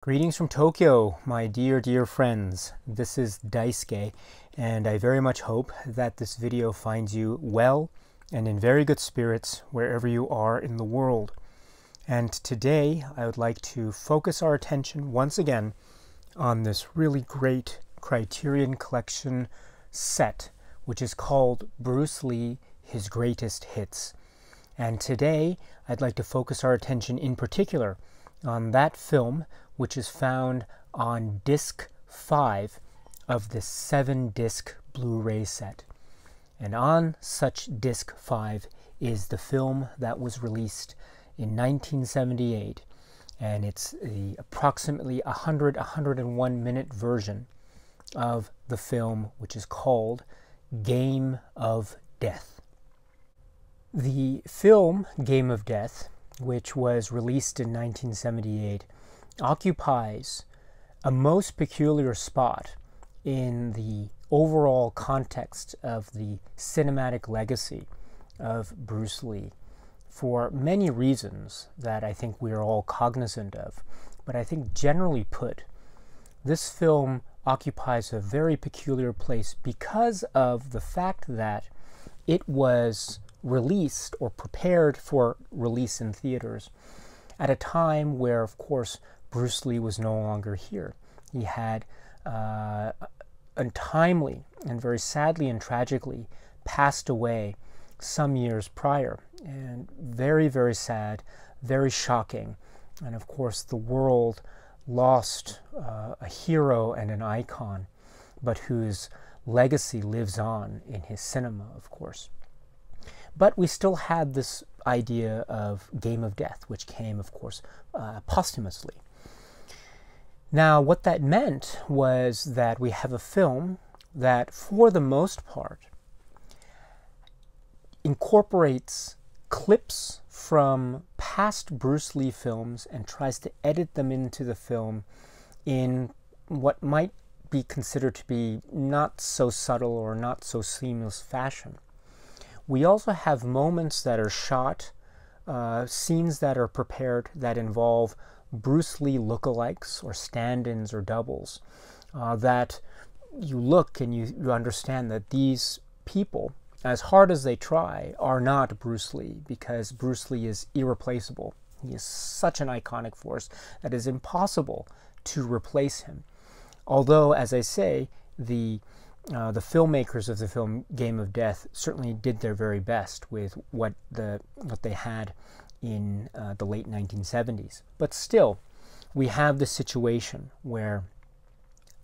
Greetings from Tokyo, my dear friends. This is Daisuke, and I very much hope that this video finds you well and in very good spirits wherever you are in the world. And today I would like to focus our attention once again on this really great Criterion Collection set, which is called Bruce Lee, His Greatest Hits. And today I'd like to focus our attention in particular on that film which is found on disc 5 of the 7-disc Blu-ray set. And on such disc 5 is the film that was released in 1978, and it's the approximately 101 minute version of the film, which is called Game of Death. The film Game of Death, which was released in 1978, occupies a most peculiar spot in the overall context of the cinematic legacy of Bruce Lee for many reasons that I think we are all cognizant of. But I think generally put, this film occupies a very peculiar place because of the fact that it was released or prepared for release in theaters at a time where, of course, Bruce Lee was no longer here. He had untimely and very sadly and tragically passed away some years prior. And very sad, very shocking. And of course, the world lost a hero and an icon, but whose legacy lives on in his cinema, of course. But we still had this idea of Game of Death, which came, of course, posthumously. Now, what that meant was that we have a film that, for the most part, incorporates clips from past Bruce Lee films and tries to edit them into the film in what might be considered to be not so subtle or not so seamless fashion. We also have moments that are shot, scenes that are prepared that involve Bruce Lee lookalikes or stand-ins or doubles, that you look and you understand that these people, as hard as they try, are not Bruce Lee, because Bruce Lee is irreplaceable. He is such an iconic force that it is impossible to replace him. Although, as I say, the filmmakers of the film Game of Death certainly did their very best with what they had in the late 1970s. But still, we have the situation where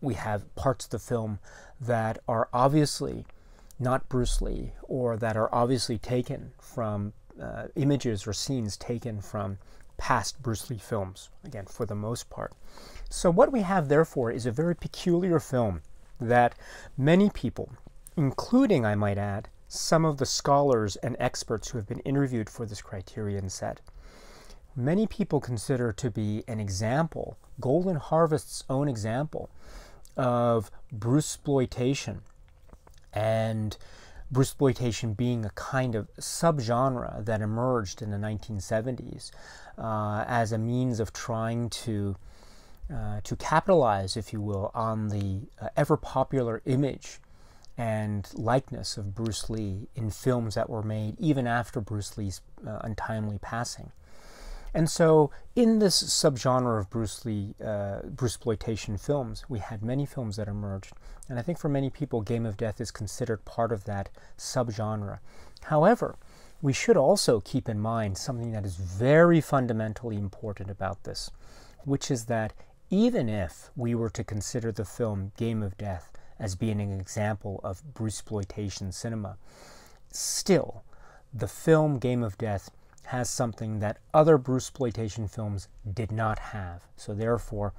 we have parts of the film that are obviously not Bruce Lee, or that are obviously taken from images or scenes taken from past Bruce Lee films, again, for the most part. So what we have, therefore, is a very peculiar film that many people, including, I might add, some of the scholars and experts who have been interviewed for this Criterion set, many people consider to be an example, Golden Harvest's own example, of Bruceploitation, and Bruceploitation being a kind of subgenre that emerged in the 1970s as a means of trying to capitalize, if you will, on the ever-popular image and likeness of Bruce Lee in films that were made even after Bruce Lee's untimely passing. And so in this subgenre of Bruceploitation films, we had many films that emerged, and I think for many people, Game of Death is considered part of that subgenre. However, we should also keep in mind something that is very fundamentally important about this, which is that even if we were to consider the film Game of Death as being an example of Bruceploitation cinema, still, the film Game of Death has something that other Bruceploitation films did not have. So therefore,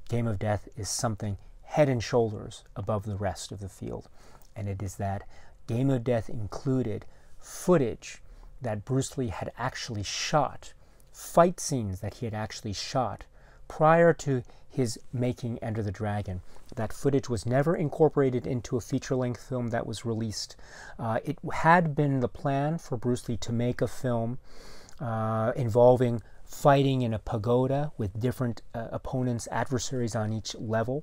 Game of Death is something head and shoulders above the rest of the field. And it is that Game of Death included footage that Bruce Lee had actually shot, fight scenes that he had actually shot prior to his making Enter the Dragon. That footage was never incorporated into a feature-length film that was released. It had been the plan for Bruce Lee to make a film involving fighting in a pagoda with different opponents, adversaries on each level.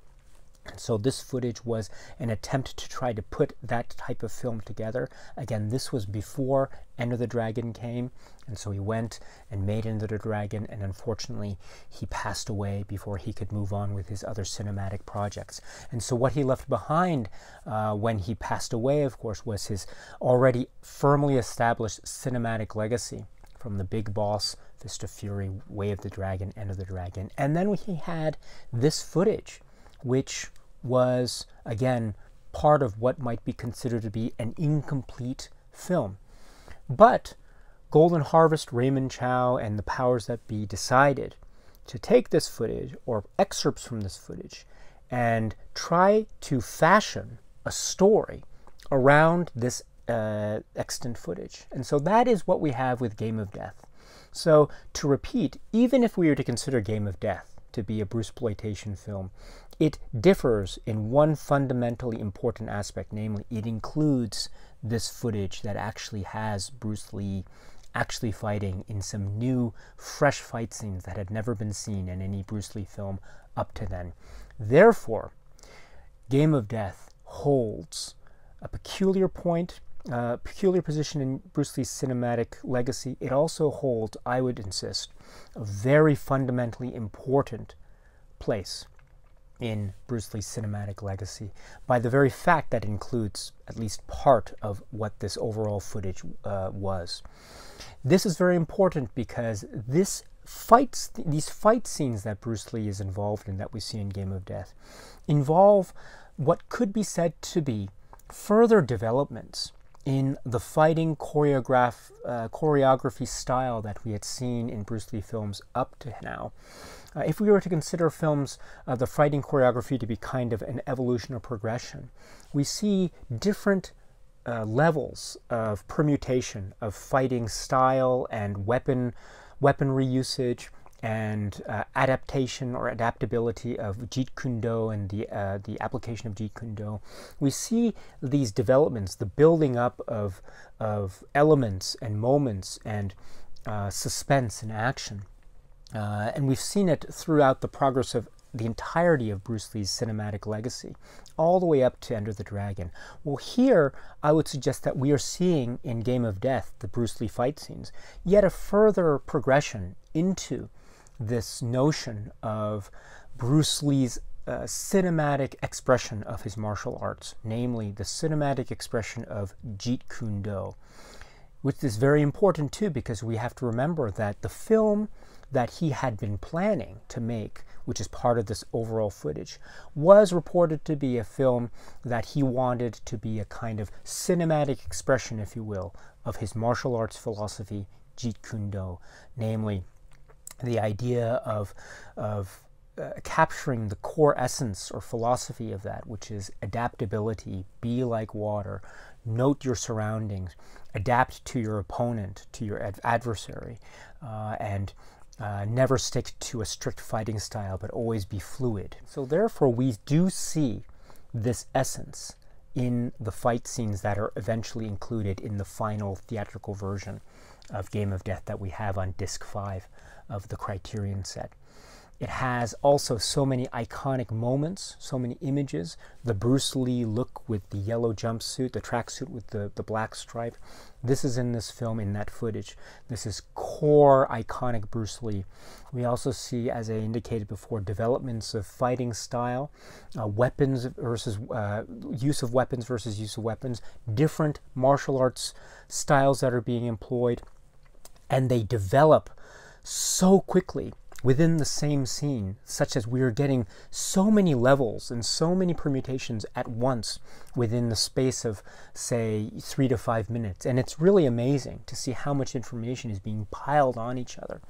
And so this footage was an attempt to try to put that type of film together. Again, this was before Enter the Dragon came, and so he went and made Enter the Dragon, and unfortunately he passed away before he could move on with his other cinematic projects. And so what he left behind when he passed away, of course, was his already firmly established cinematic legacy, from The Big Boss, Fist of Fury, Way of the Dragon, Enter the Dragon. And then he had this footage, which was, again, part of what might be considered to be an incomplete film. But Golden Harvest, Raymond Chow, and the powers that be decided to take this footage, or excerpts from this footage, and try to fashion a story around this extant footage. And so that is what we have with Game of Death. So, to repeat, even if we were to consider Game of Death to be a Bruceploitation film, it differs in one fundamentally important aspect, namely, it includes this footage that actually has Bruce Lee actually fighting in some new, fresh fight scenes that had never been seen in any Bruce Lee film up to then. Therefore, Game of Death holds a peculiar point, peculiar position in Bruce Lee's cinematic legacy. It also holds, I would insist, a very fundamentally important place in Bruce Lee's cinematic legacy by the very fact that it includes at least part of what this overall footage was. This is very important because these fight scenes that Bruce Lee is involved in, that we see in Game of Death, involve what could be said to be further developments in the fighting choreography style that we had seen in Bruce Lee films up to now. If we were to consider films, the fighting choreography to be kind of an evolution or progression, we see different levels of permutation of fighting style and weaponry usage, and adaptation or adaptability of Jeet Kune Do and the application of Jeet Kune Do. We see these developments, the building up of elements and moments and suspense and action. And we've seen it throughout the progress of the entirety of Bruce Lee's cinematic legacy, all the way up to Enter the Dragon. Well, here, I would suggest that we are seeing in Game of Death, the Bruce Lee fight scenes, yet a further progression into this notion of Bruce Lee's cinematic expression of his martial arts, namely the cinematic expression of Jeet Kune Do, which is very important too, because we have to remember that the film that he had been planning to make, which is part of this overall footage, was reported to be a film that he wanted to be a kind of cinematic expression, if you will, of his martial arts philosophy, Jeet Kune Do, namely the idea of capturing the core essence or philosophy of that, which is adaptability, be like water, note your surroundings, adapt to your opponent, to your adversary, and never stick to a strict fighting style, but always be fluid. So therefore, we do see this essence in the fight scenes that are eventually included in the final theatrical version of Game of Death that we have on disc 5 of the Criterion set. It has also so many iconic moments, so many images. The Bruce Lee look with the yellow jumpsuit, the tracksuit with the black stripe. This is in this film, in that footage. This is core iconic Bruce Lee. We also see, as I indicated before, developments of fighting style, weapons versus use of weapons versus use of weapons, different martial arts styles that are being employed, and they develop so quickly within the same scene, such as we are getting so many levels and so many permutations at once within the space of, say, 3 to 5 minutes. And it's really amazing to see how much information is being piled on each other,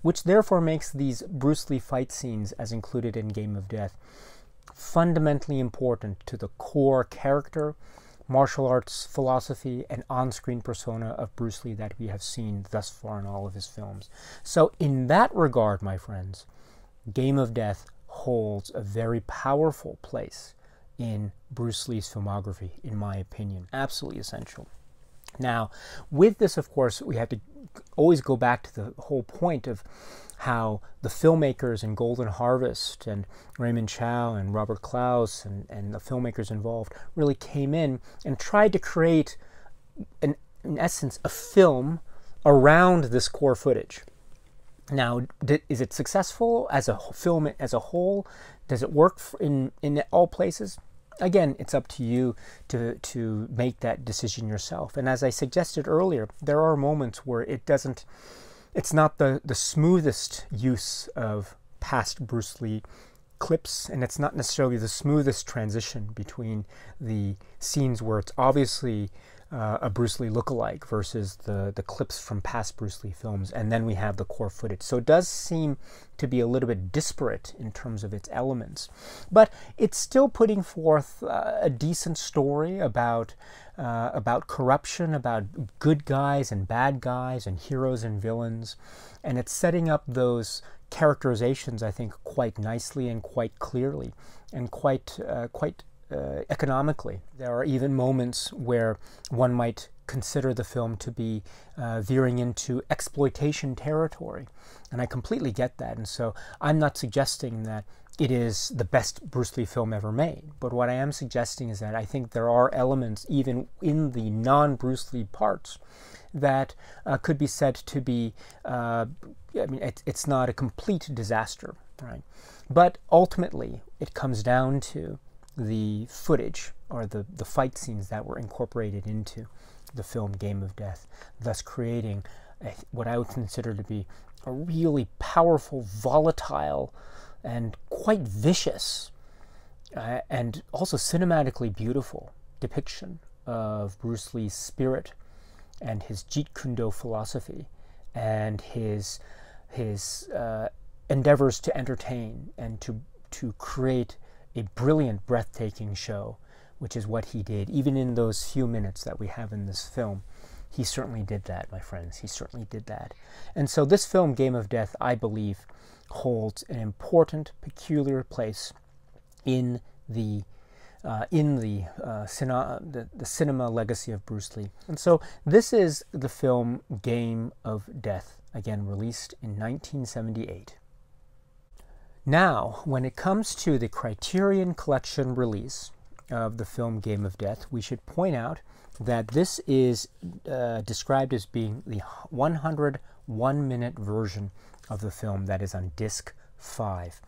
which therefore makes these Bruce Lee fight scenes, as included in Game of Death, fundamentally important to the core character, martial arts philosophy, and on-screen persona of Bruce Lee that we have seen thus far in all of his films. So in that regard, my friends, Game of Death holds a very powerful place in Bruce Lee's filmography, in my opinion. Absolutely essential. Now, with this, of course, we have to always go back to the whole point of how the filmmakers in Golden Harvest and Raymond Chow and Robert Clouse and the filmmakers involved really came in and tried to create, in essence, a film around this core footage. Now, is it successful as a film as a whole? Does it work in all places? Again, it's up to you to make that decision yourself. And as I suggested earlier, there are moments where it's not the smoothest use of past Bruce Lee clips, and it's not necessarily the smoothest transition between the scenes where it's obviously a Bruce Lee lookalike versus the clips from past Bruce Lee films, and then we have the core footage. So it does seem to be a little bit disparate in terms of its elements, but it's still putting forth a decent story about corruption, about good guys and bad guys, and heroes and villains, and it's setting up those characterizations, I think, quite nicely and quite clearly and quite economically. There are even moments where one might consider the film to be veering into exploitation territory, and I completely get that. And so I'm not suggesting that it is the best Bruce Lee film ever made, but what I am suggesting is that I think there are elements even in the non-Bruce Lee parts that could be said to be, I mean, it's not a complete disaster, right? But ultimately, it comes down to the footage or the fight scenes that were incorporated into the film Game of Death, thus creating what I would consider to be a really powerful, volatile, and quite vicious and also cinematically beautiful depiction of Bruce Lee's spirit and his Jeet Kune Do philosophy and his endeavors to entertain and to create a brilliant, breathtaking show, which is what he did. Even in those few minutes that we have in this film, he certainly did that, my friends. He certainly did that. And so this film, Game of Death, I believe, holds an important, peculiar place in the cinema legacy of Bruce Lee. And so this is the film Game of Death, again released in 1978. Now, when it comes to the Criterion Collection release of the film Game of Death, we should point out that this is described as being the 101-minute version of the film that is on disc 5.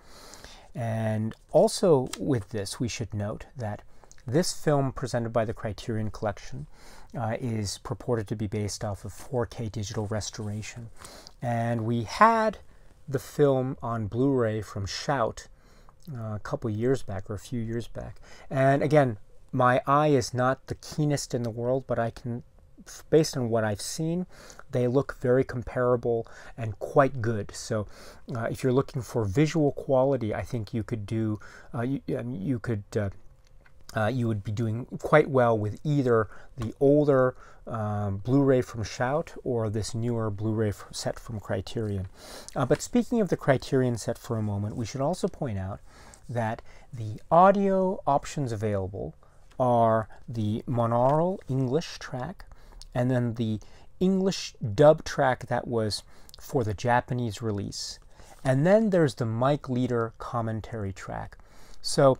And also with this, we should note that this film presented by the Criterion Collection is purported to be based off of 4K digital restoration. And we had the film on Blu-ray from Shout a couple years back, or a few years back. And again, my eye is not the keenest in the world, but I can, based on what I've seen, they look very comparable and quite good. So if you're looking for visual quality, I think you could do, you would be doing quite well with either the older Blu-ray from Shout or this newer Blu-ray set from Criterion. But speaking of the Criterion set for a moment, we should also point out that the audio options available are the monaural English track and then the English dub track that was for the Japanese release. And then there's the Mike Leader commentary track. So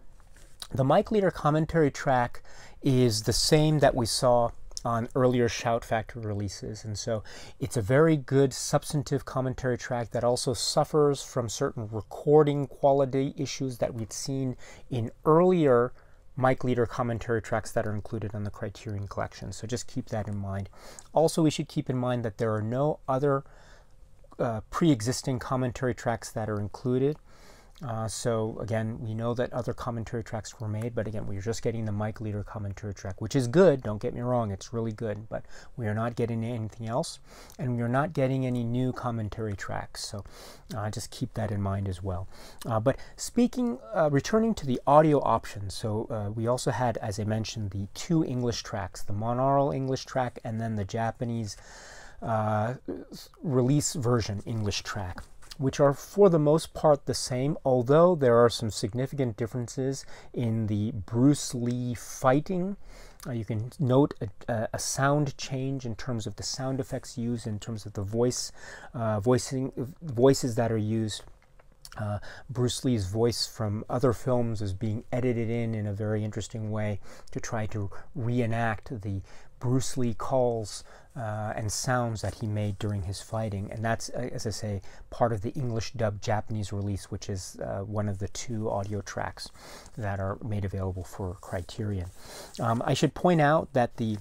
the Mike Leader commentary track is the same that we saw on earlier Shout Factory releases, and so it's a very good substantive commentary track that also suffers from certain recording quality issues that we'd seen in earlier Mike Leader commentary tracks that are included on the Criterion Collection. So just keep that in mind. Also, we should keep in mind that there are no other pre-existing commentary tracks that are included. So again, we know that other commentary tracks were made, but again, we're just getting the Mike Leader commentary track, which is good, don't get me wrong, it's really good, but we are not getting anything else, and we are not getting any new commentary tracks, so just keep that in mind as well. But returning to the audio options, so we also had, as I mentioned, the two English tracks, the monaural English track and then the Japanese release version English track. which are for the most part the same, although there are some significant differences in the Bruce Lee fighting. You can note a sound change in terms of the sound effects used, in terms of the voices that are used. Bruce Lee's voice from other films is being edited in a very interesting way to try to reenact the Bruce Lee calls and sounds that he made during his fighting. And that's, as I say, part of the English dub Japanese release, which is one of the 2 audio tracks that are made available for Criterion. I should point out that the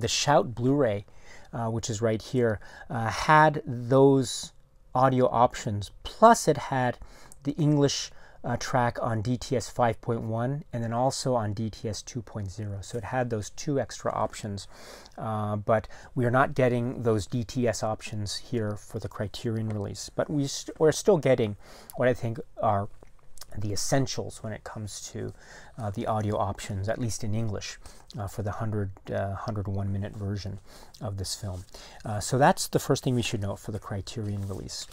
Shout Blu-ray, which is right here, had those audio options, plus it had the English track on DTS 5.1 and then also on DTS 2.0. So it had those 2 extra options, but we are not getting those DTS options here for the Criterion release. But we're still getting what I think are the essentials when it comes to the audio options, at least in English, for the 101-minute version of this film. So that's the first thing we should note for the Criterion release.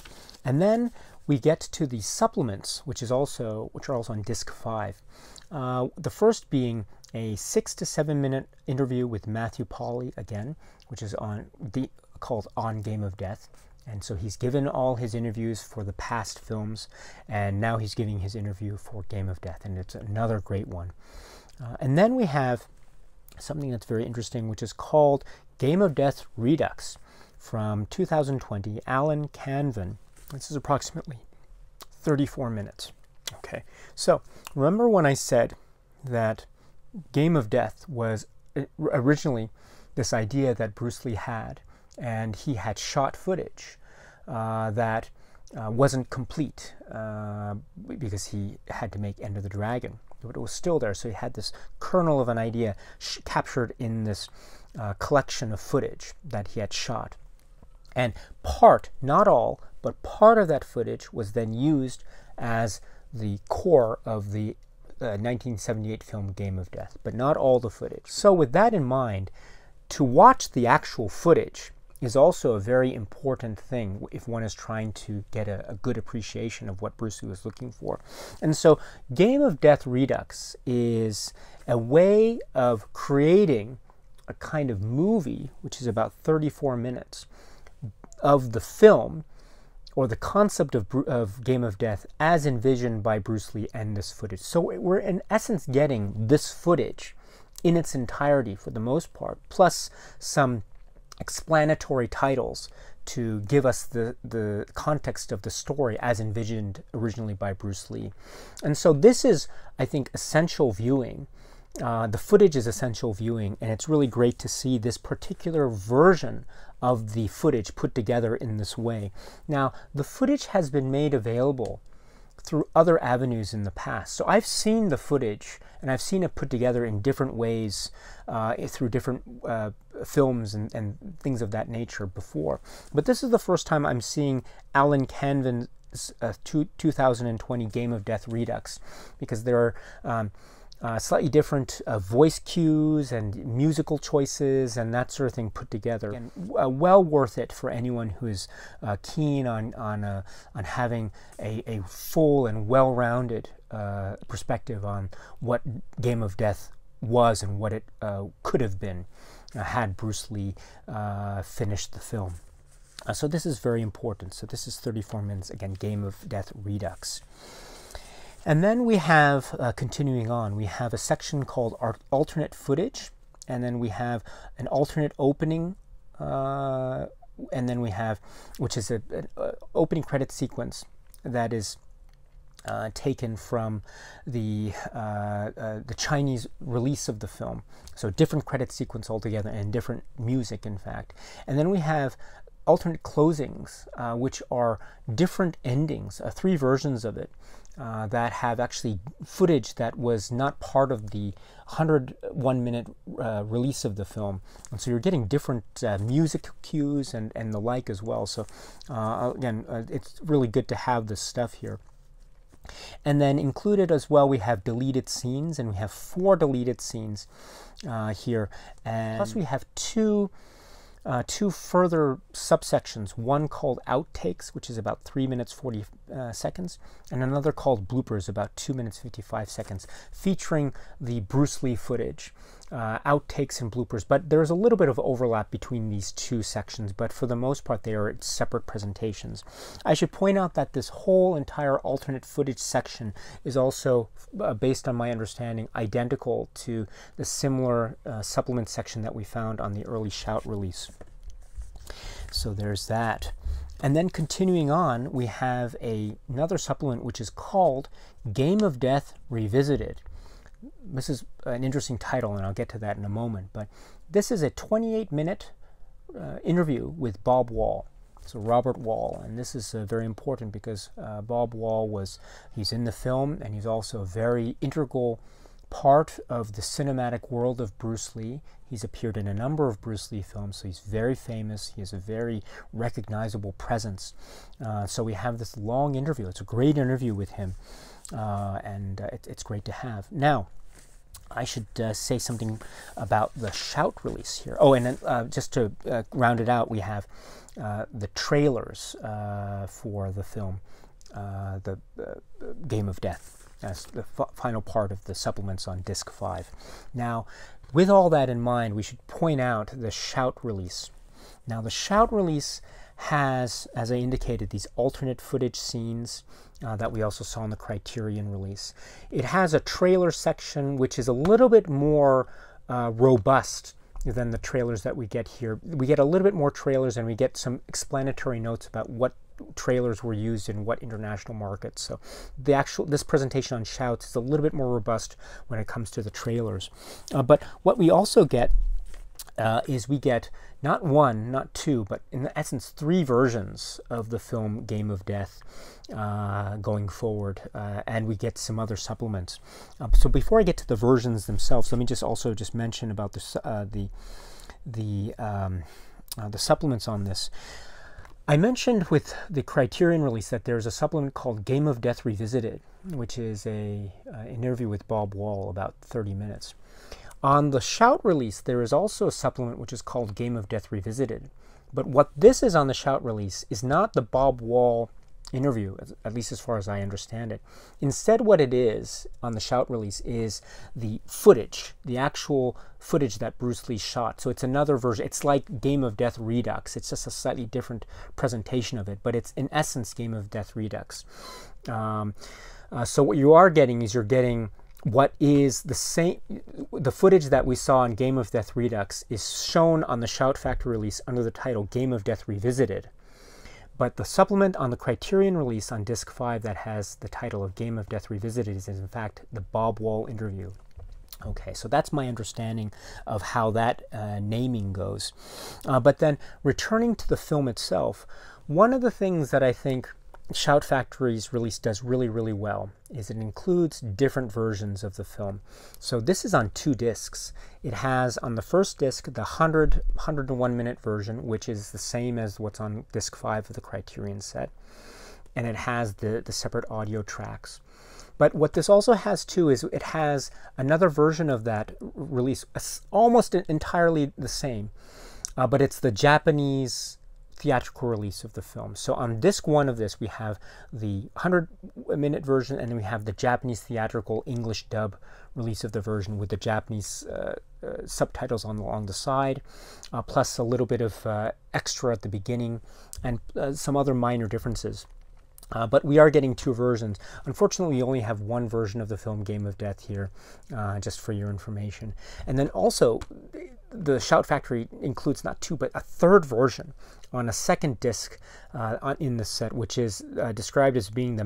And then we get to the supplements, which are also on disc 5. The first being a 6 to 7 minute interview with Matthew Pauly again, which is called On Game of Death. And so he's given all his interviews for the past films, and now he's giving his interview for Game of Death, and it's another great one. And then we have something that's very interesting, which is called Game of Death Redux from 2020, Alan Canvan. This is approximately 34 minutes. Okay, so remember when I said that Game of Death was originally this idea that Bruce Lee had, and he had shot footage that wasn't complete because he had to make Enter the Dragon, but it was still there. So he had this kernel of an idea captured in this collection of footage that he had shot. And part, not all, but part of that footage was then used as the core of the 1978 film Game of Death, but not all the footage. So with that in mind, to watch the actual footage is also a very important thing if one is trying to get a good appreciation of what Bruce Lee was looking for. And so Game of Death Redux is a way of creating a kind of movie, which is about 34 minutes, of the film or the concept of Game of Death as envisioned by Bruce Lee and this footage. So we're in essence getting this footage in its entirety for the most part, plus some explanatory titles to give us the context of the story as envisioned originally by Bruce Lee. And so this is, I think, essential viewing. The footage is essential viewing, and it's really great to see this particular version of the footage put together in this way. Now, the footage has been made available through other avenues in the past. So I've seen the footage, and I've seen it put together in different ways through different films and things of that nature before. But this is the first time I'm seeing Alan Canvan's 2020 Game of Death Redux, because there are slightly different voice cues and musical choices and that sort of thing put together. And well worth it for anyone who is keen on having a full and well-rounded perspective on what Game of Death was and what it could have been had Bruce Lee finished the film. So this is very important. So this is 34 minutes, again, Game of Death Redux. And then we have, continuing on, we have a section called alternate footage, and then we have an alternate opening, and then we have, which is an opening credit sequence that is taken from the Chinese release of the film. So different credit sequence altogether and different music, in fact. And then we have alternate closings, which are different endings, 3 versions of it, that have actually footage that was not part of the 101-minute release of the film. And so you're getting different music cues and the like as well. So again, it's really good to have this stuff here. And then included as well, we have deleted scenes, and we have 4 deleted scenes here. And plus we have 2 two further subsections, one called Outtakes, which is about 3 minutes 40 seconds, and another called Bloopers, about 2 minutes 55 seconds, featuring the Bruce Lee footage. Outtakes and bloopers, but there's a little bit of overlap between these two sections, but for the most part they are separate presentations. I should point out that this whole entire alternate footage section is also, based on my understanding, identical to the similar supplement section that we found on the early Shout release. So there's that. And then continuing on, we have another supplement which is called Game of Death Revisited. This is an interesting title, and I'll get to that in a moment, but this is a 28-minute interview with Bob Wall. So Robert Wall, and this is very important because Bob Wall he's in the film, and he's also a very integral part of the cinematic world of Bruce Lee. He's appeared in a number of Bruce Lee films, so he's very famous. He has a very recognizable presence. So we have this long interview. It's a great interview with him. And it's great to have. Now, I should say something about the Shout release here. Oh, and then just to round it out, we have the trailers for the film, the Game of Death, as the final part of the supplements on Disc 5. Now, with all that in mind, we should point out the Shout release. Now, the Shout release has, as I indicated, these alternate footage scenes that we also saw in the Criterion release. It has a trailer section which is a little bit more robust than the trailers that we get here. We get a little bit more trailers, and we get some explanatory notes about what trailers were used in what international markets. So this presentation on Shouts is a little bit more robust when it comes to the trailers. But what we also get is we get not one, not two, but in essence 3 versions of the film Game of Death going forward, and we get some other supplements. So before I get to the versions themselves, let me just mention about the supplements on this. I mentioned with the Criterion release that there's a supplement called Game of Death Revisited, which is an interview with Bob Wall, about 30 minutes. On the Shout release, there is also a supplement which is called Game of Death Revisited. But what this is on the Shout release is not the Bob Wall interview, at least as far as I understand it. Instead, what it is on the Shout release is the footage, the actual footage that Bruce Lee shot. So it's another version. It's like Game of Death Redux. It's just a slightly different presentation of it, but it's in essence Game of Death Redux. So what you are getting is you're getting what is the same, the footage that we saw in Game of Death Redux is shown on the Shout Factory release under the title Game of Death Revisited. But the supplement on the Criterion release on Disc 5 that has the title of Game of Death Revisited is in fact the Bob Wall interview. Okay, so that's my understanding of how that naming goes. But then returning to the film itself, one of the things that I think Shout Factory's release does really, really well is it includes different versions of the film. So this is on 2 discs. It has on the first disc the 101 minute version, which is the same as what's on disc 5 of the Criterion set. And it has the separate audio tracks. But what this also has too is it has another version of that release, almost entirely the same, but it's the Japanese theatrical release of the film. So on disc 1 of this, we have the 100-minute version, and then we have the Japanese theatrical English dub release of the version with the Japanese subtitles along the side, plus a little bit of extra at the beginning, and some other minor differences. But we are getting 2 versions. Unfortunately, we only have 1 version of the film Game of Death here, just for your information. And then also, the Shout Factory includes not 2, but a 3rd version on a 2nd disc in the set, which is described as being the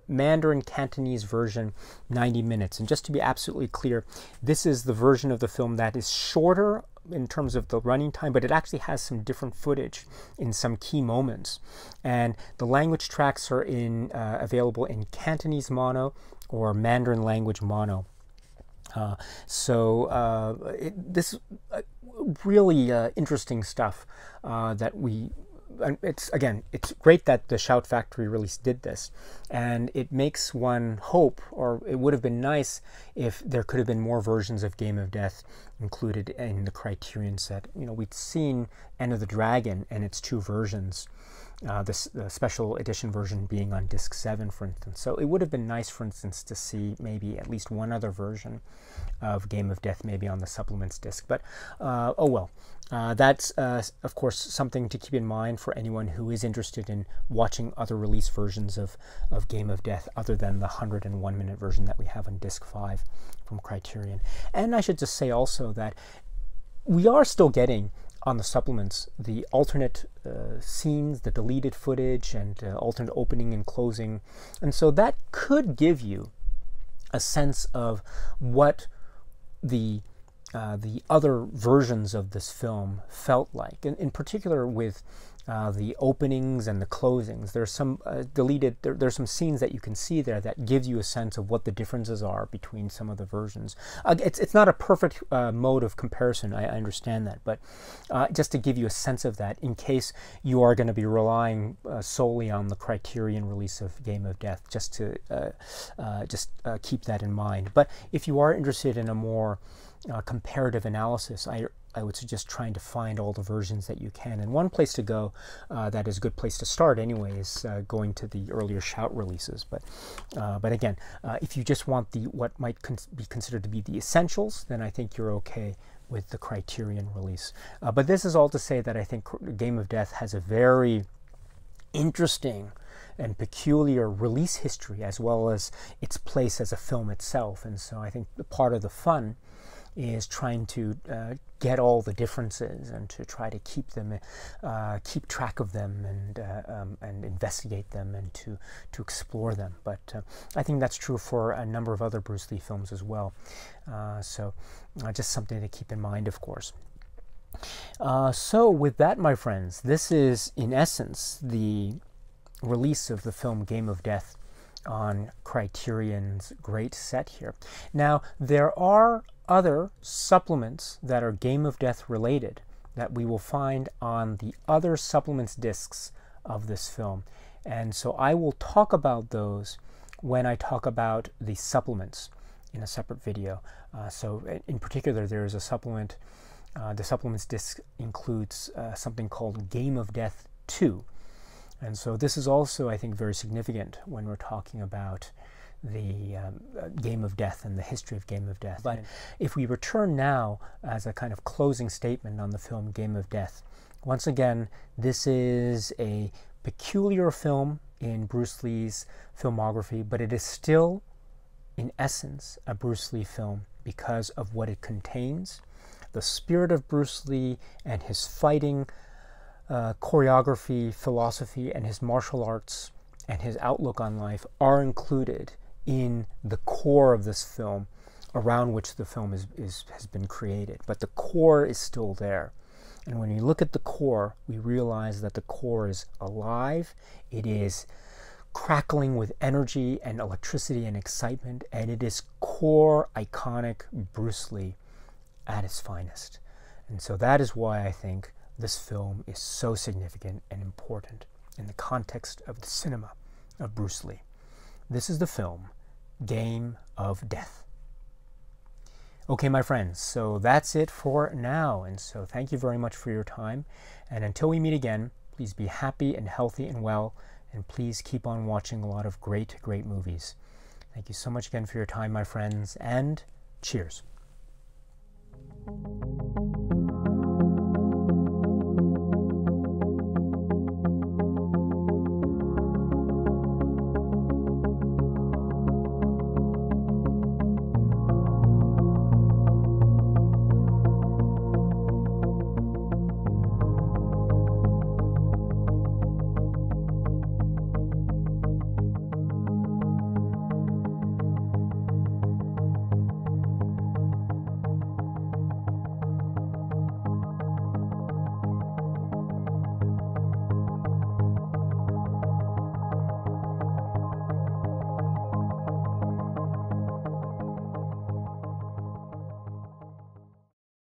Mandarin Cantonese version, 90 minutes. And just to be absolutely clear, this is the version of the film that is shorter in terms of the running time, but it actually has some different footage in some key moments. And the language tracks are available in Cantonese mono or Mandarin language mono. This really interesting stuff that we it's great that the Shout Factory release did this, and it makes one hope, or it would have been nice if there could have been more versions of Game of Death included in the Criterion set. You know, we'd seen End of the Dragon and its 2 versions, the special edition version being on disc 7, for instance. So it would have been nice, for instance, to see maybe at least one other version of Game of Death maybe on the supplements disc. But oh well. That's, of course, something to keep in mind for anyone who is interested in watching other release versions of Game of Death other than the 101-minute version that we have on disc 5 from Criterion. And I should just say also that we are still getting on the supplements the alternate scenes, the deleted footage, and alternate opening and closing. And so that could give you a sense of what the other versions of this film felt like, in particular with the openings and the closings. There's some there's some scenes that you can see there that gives you a sense of what the differences are between some of the versions. It's not a perfect mode of comparison, I understand that, but just to give you a sense of that, in case you are going to be relying solely on the Criterion release of Game of Death, just to keep that in mind. But if you are interested in a more comparative analysis, I would suggest trying to find all the versions that you can. And one place to go, that is a good place to start anyway, is going to the earlier Shout releases. But again, if you just want what might be considered to be the essentials, then I think you're okay with the Criterion release. But this is all to say that I think Game of Death has a very interesting and peculiar release history, as well as its place as a film itself. And so I think part of the fun is trying to get all the differences and to try to keep track of them and investigate them and to explore them. But I think that's true for a number of other Bruce Lee films as well. So just something to keep in mind, of course. So with that, my friends, this is in essence the release of the film Game of Death on Criterion's great set here. Now, there are other supplements that are Game of Death related that we will find on the other supplements discs of this film. And so I will talk about those when I talk about the supplements in a separate video. So in particular, there is a supplement. The supplements disc includes something called Game of Death 2. And so this is also, I think, very significant when we're talking about the Game of Death and the history of Game of Death. But if we return now as a kind of closing statement on the film Game of Death, once again, this is a peculiar film in Bruce Lee's filmography, but it is still, in essence, a Bruce Lee film because of what it contains. The spirit of Bruce Lee and his fighting choreography, philosophy, and his martial arts and his outlook on life are included in the core of this film, around which the film has been created. But the core is still there. And when you look at the core, we realize that the core is alive. It is crackling with energy and electricity and excitement, and it is core, iconic Bruce Lee at his finest. And so that is why I think this film is so significant and important in the context of the cinema of Bruce Lee. This is the film Game of Death. Okay, my friends, so that's it for now. And so thank you very much for your time. And until we meet again, please be happy and healthy and well. And please keep on watching a lot of great, great movies. Thank you so much again for your time, my friends, and cheers.